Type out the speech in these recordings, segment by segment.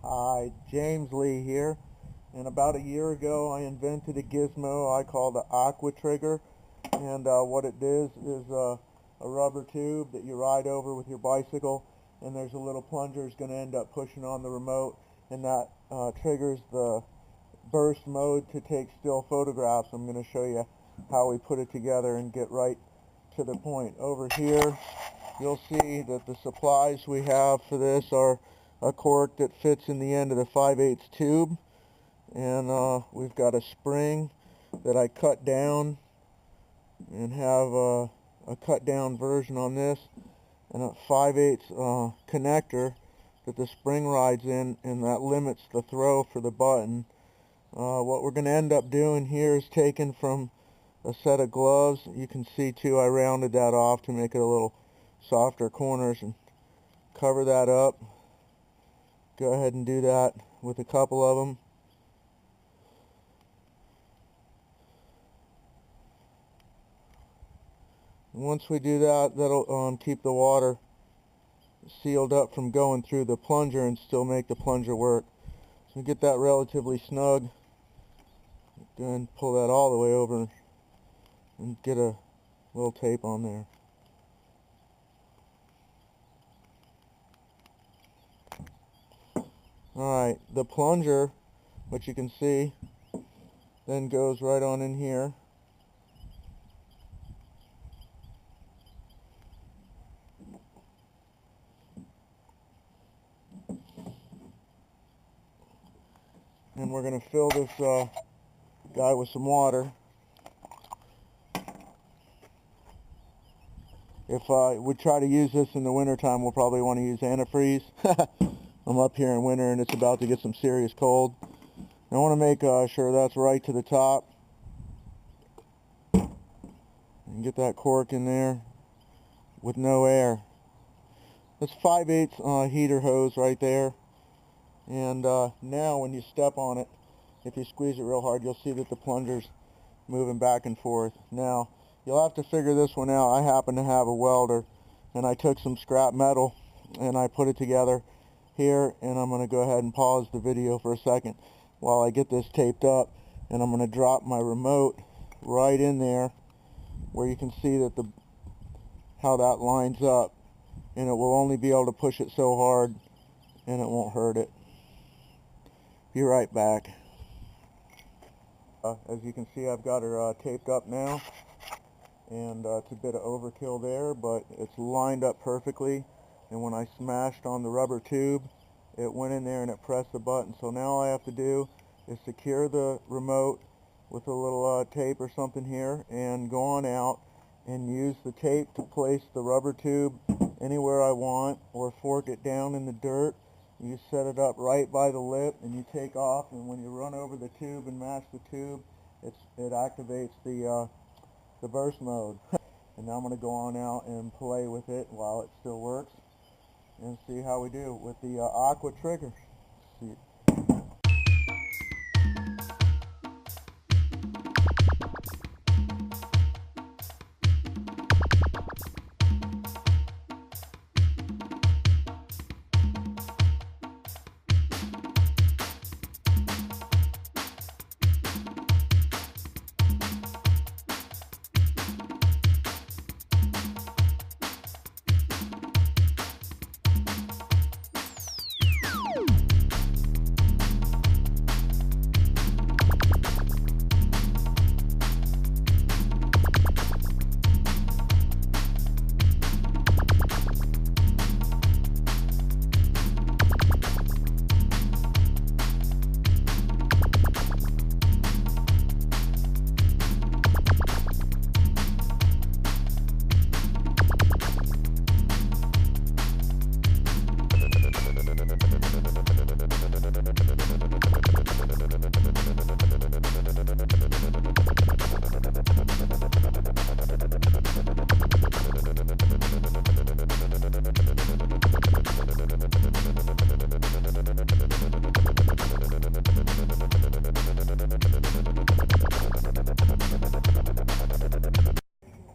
Hi, James Lee here, and about a year ago I invented a gizmo I call the Aqua Trigger, and what it does is a rubber tube that you ride over with your bicycle, and there's a little plunger that's going to end up pushing on the remote, and that triggers the burst mode to take still photographs. I'm going to show you how we put it together and get right to the point. Over here you'll see that the supplies we have for this are a cork that fits in the end of the 5/8 tube, and we've got a spring that I cut down and have a cut down version on this, and a 5/8 connector that the spring rides in, and that limits the throw for the button. What we're going to end up doing here is taking from a set of gloves. You can see too I rounded that off to make it a little softer corners, and cover that up. Go ahead and do that with a couple of them. And once we do that, that'll keep the water sealed up from going through the plunger and still make the plunger work. So get that relatively snug. Go ahead and pull that all the way over and get a little tape on there. Alright, the plunger, which you can see, then goes right on in here. And we're going to fill this guy with some water. If we try to use this in the wintertime, we'll probably want to use antifreeze. I'm up here in winter and it's about to get some serious cold. I want to make sure that's right to the top. And get that cork in there with no air. That's 5/8 heater hose right there. And now when you step on it, if you squeeze it real hard, you'll see that the plunger's moving back and forth. Now, you'll have to figure this one out. I happen to have a welder, and I took some scrap metal and I put it together here, and I'm going to go ahead and pause the video for a second while I get this taped up, and I'm going to drop my remote right in there where you can see that how that lines up, and it will only be able to push it so hard and it won't hurt it. Be right back. As you can see, I've got her taped up now, and it's a bit of overkill there, but it's lined up perfectly. And when I smashed on the rubber tube, it went in there and it pressed the button. So now all I have to do is secure the remote with a little tape or something here, and go on out and use the tape to place the rubber tube anywhere I want, or fork it down in the dirt. You set it up right by the lip and you take off, and when you run over the tube and mash the tube, it activates the burst mode. And now I'm going to go on out and play with it while it still works, and see how we do with the Aqua Trigger. See.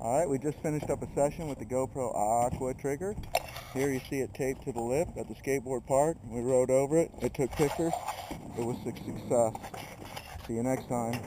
Alright, we just finished up a session with the GoPro Aqua Trigger, Here you see it taped to the lip at the skateboard park. We rode over it. It took pictures. It was a success. See you next time.